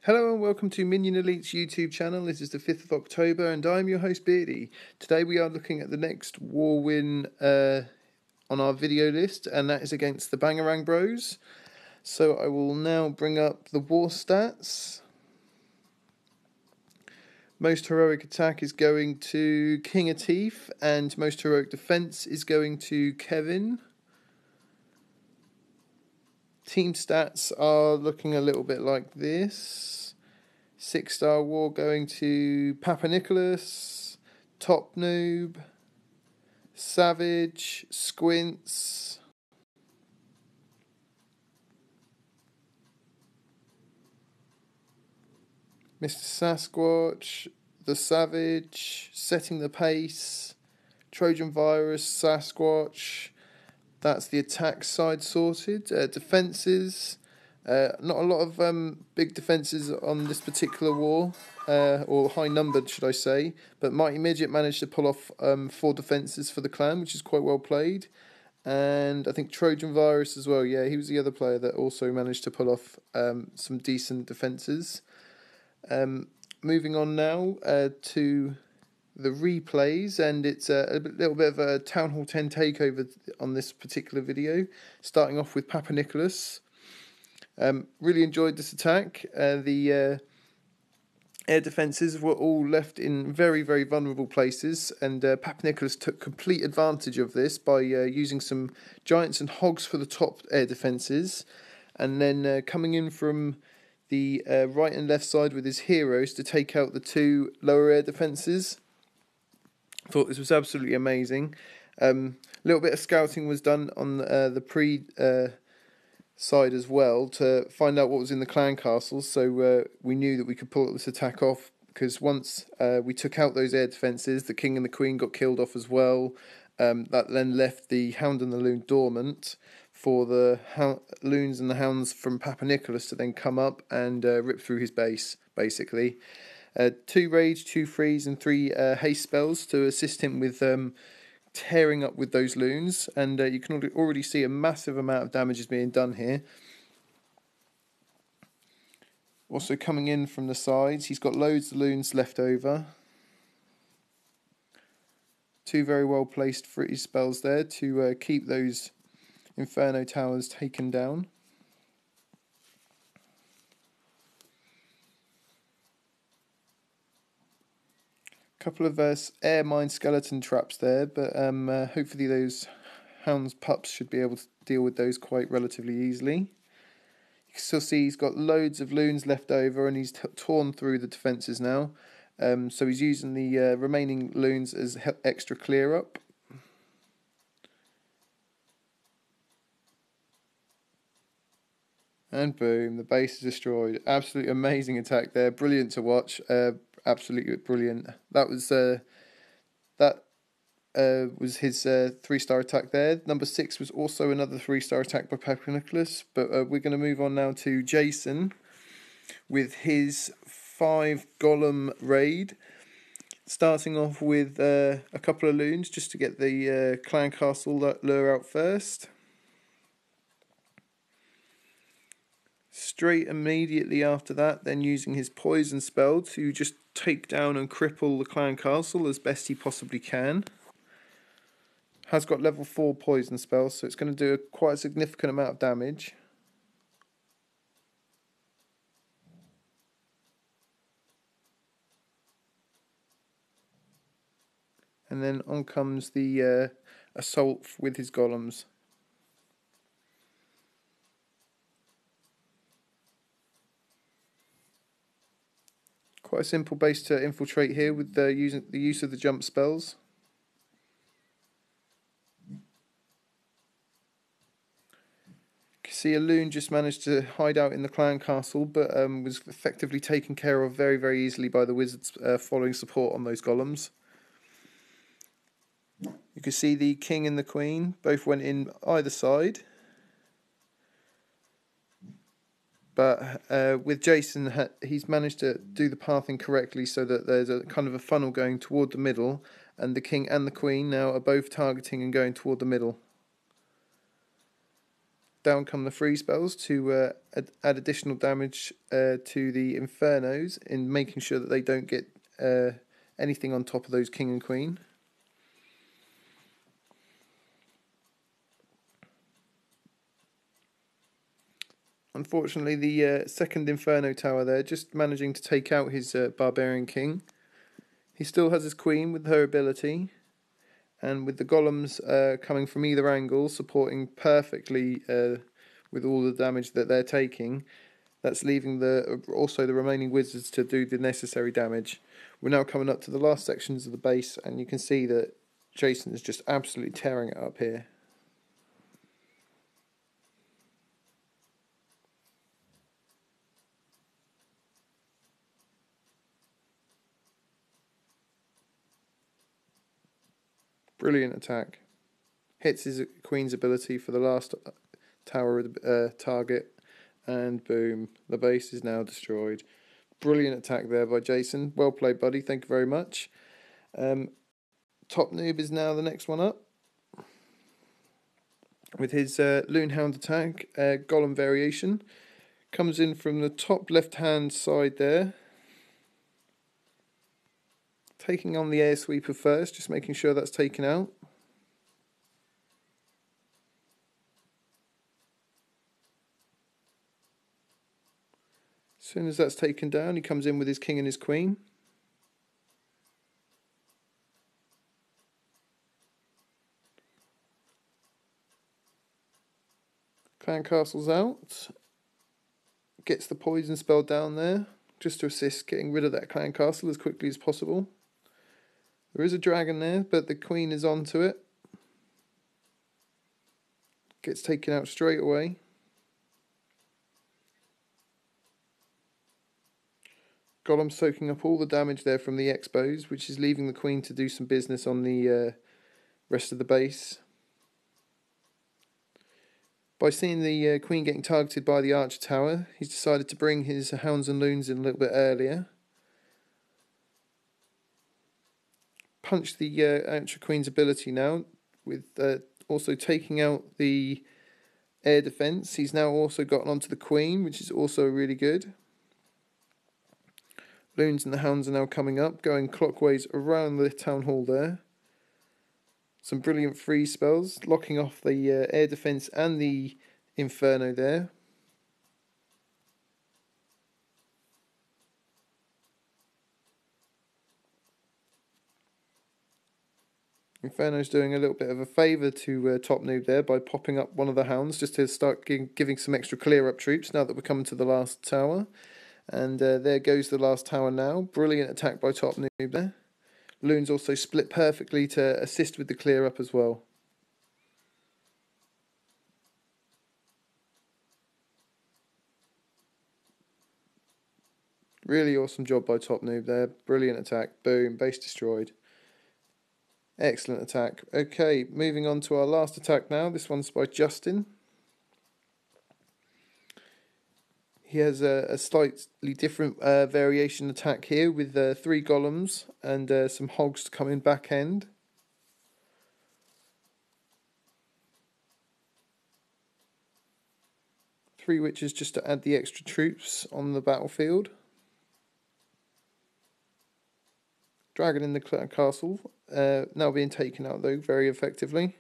Hello and welcome to Minion Elite's YouTube channel. This is the 5th of October and I'm your host Beardy. Today we are looking at the next war win on our video list, and that is against the Bangarang Bros. So I will now bring up the war stats. Most heroic attack is going to King Atif and most heroic defense is going to Kevin. Team stats are looking a little bit like this. 6-star war going to Papaniklus, Top Noob, Savage, Squints, Mr. Sasquatch, the Savage, Setting the Pace, Trojan Virus, Sasquatch. That's the attack side sorted. Defences, not a lot of big defences on this particular war, or high numbered should I say, but Mighty Midget managed to pull off 4 defences for the clan, which is quite well played. And I think Trojan Virus as well, yeah, he was the other player that also managed to pull off some decent defences. Moving on now to the replays, and it's a little bit of a Town Hall 10 takeover on this particular video, starting off with Papaniklus. Really enjoyed this attack. The air defences were all left in very, very vulnerable places, and Papaniklus took complete advantage of this by using some giants and hogs for the top air defences, and then coming in from the right and left side with his heroes to take out the 2 lower air defences. Thought this was absolutely amazing. A little bit of scouting was done on the pre side as well to find out what was in the clan castles, so we knew that we could pull this attack off, because once we took out those air defences, the king and the queen got killed off as well. That then left the hound and the loon dormant for the loons and the hounds from Papaniklus to then come up and rip through his base, basically. 2 rage, 2 freeze and 3 haste spells to assist him with tearing up with those loons, and you can already see a massive amount of damage is being done here. Also coming in from the sides, he's got loads of loons left over. 2 very well placed freeze spells there to keep those Inferno towers taken down. Couple of air mine skeleton traps there, but hopefully those hounds pups should be able to deal with those quite relatively easily. You can still see he's got loads of loons left over, and he's torn through the defences now. So he's using the remaining loons as extra clear up. And boom, the base is destroyed. Absolutely amazing attack there. Brilliant to watch. Absolutely brilliant. That was his 3-star attack there. Number 6 was also another 3-star attack by Papaniklus. But we're going to move on now to Jason with his 5 golem raid. Starting off with a couple of loons just to get the clan castle lure out first. Straight immediately after that, then using his poison spell to just take down and cripple the clan castle as best he possibly can. Has got level 4 poison spells, so it's going to do quite a significant amount of damage. And then on comes the assault with his golems. Quite a simple base to infiltrate here with using the use of the jump spells. You can see a loon just managed to hide out in the clan castle, but was effectively taken care of very, very easily by the wizards following support on those golems. You can see the king and the queen both went in either side. But with Jason, he's managed to do the pathing correctly so that there's a kind of a funnel going toward the middle, and the king and the queen now are both targeting and going toward the middle. down come the free spells to add additional damage to the Infernos, in making sure that they don't get anything on top of those King and Queen. Unfortunately, the second Inferno tower there, just managing to take out his Barbarian King. He still has his Queen with her ability, and with the golems coming from either angle, supporting perfectly with all the damage that they're taking, that's leaving also the remaining wizards to do the necessary damage. We're now coming up to the last sections of the base, and you can see that Jason is just absolutely tearing it up here. Brilliant attack. Hits his Queen's ability for the last tower of the target, and boom, the base is now destroyed. Brilliant attack there by Jason. Well played, buddy. Thank you very much. Top Noob is now the next one up, with his Loonhound attack, Golem variation. Comes in from the top left-hand side there, taking on the air sweeper first, just making sure that's taken out. As soon as that's taken down, he comes in with his King and his Queen. Clan Castle's out. Gets the poison spell down there, just to assist getting rid of that Clan Castle as quickly as possible. There is a dragon there, but the Queen is onto it. Gets taken out straight away. Golem soaking up all the damage there from the Expos, which is leaving the Queen to do some business on the rest of the base. By seeing the Queen getting targeted by the Archer Tower, he's decided to bring his Hounds and Loons in a little bit earlier. Punch the Archer Queen's ability now, with also taking out the air defense. He's now also gotten onto the Queen, which is also really good. Loons and the Hounds are now coming up, going clockwise around the Town Hall there. Some brilliant freeze spells, locking off the air defense and the Inferno there. Inferno's doing a little bit of a favour to Top Noob there by popping up one of the Hounds, just to start giving some extra clear-up troops now that we're coming to the last tower. And there goes the last tower now. Brilliant attack by Top Noob there. Loons also split perfectly to assist with the clear up as well. Really awesome job by Top Noob there. Brilliant attack. Boom. Base destroyed. Excellent attack. Okay, moving on to our last attack now. This one's by Justin. He has a slightly different variation attack here, with 3 golems and some hogs to come in back end. Three witches just to add the extra troops on the battlefield. Dragon in the castle, now being taken out though very effectively.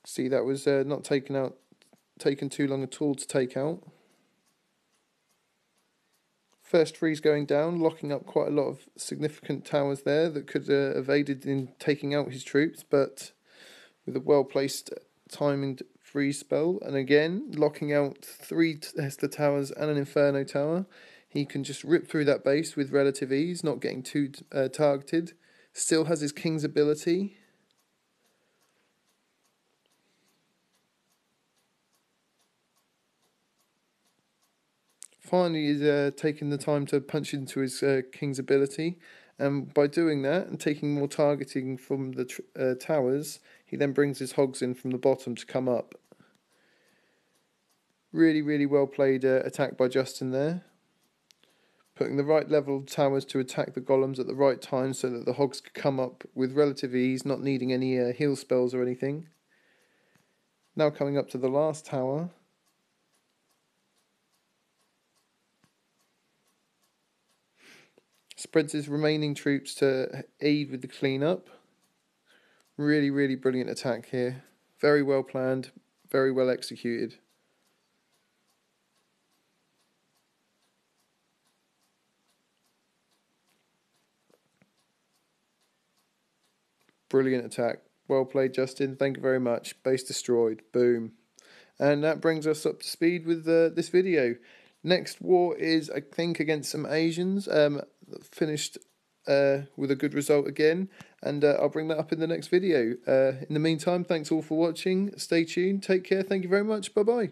See, that was not taken too long at all to take out. First freeze going down, locking up quite a lot of significant towers there that could have aided in taking out his troops, but with a well-placed timed freeze spell, and again locking out 3 Tesla towers and an Inferno tower, he can just rip through that base with relative ease, not getting too targeted. Still has his King's ability. Finally is taking the time to punch into his King's ability, and by doing that and taking more targeting from the towers, he then brings his hogs in from the bottom to come up. Really, really well played attack by Justin there. Putting the right level of towers to attack the golems at the right time so that the hogs could come up with relative ease, not needing any heal spells or anything. Now coming up to the last tower. Spreads his remaining troops to aid with the cleanup. Really, really brilliant attack here. Very well planned, very well executed. Brilliant attack. Well played, Justin. Thank you very much. Base destroyed. Boom. And that brings us up to speed with this video. Next war is, I think, against some Asians. Finished with a good result again. And I'll bring that up in the next video. In the meantime, thanks all for watching. Stay tuned. Take care. Thank you very much. Bye-bye.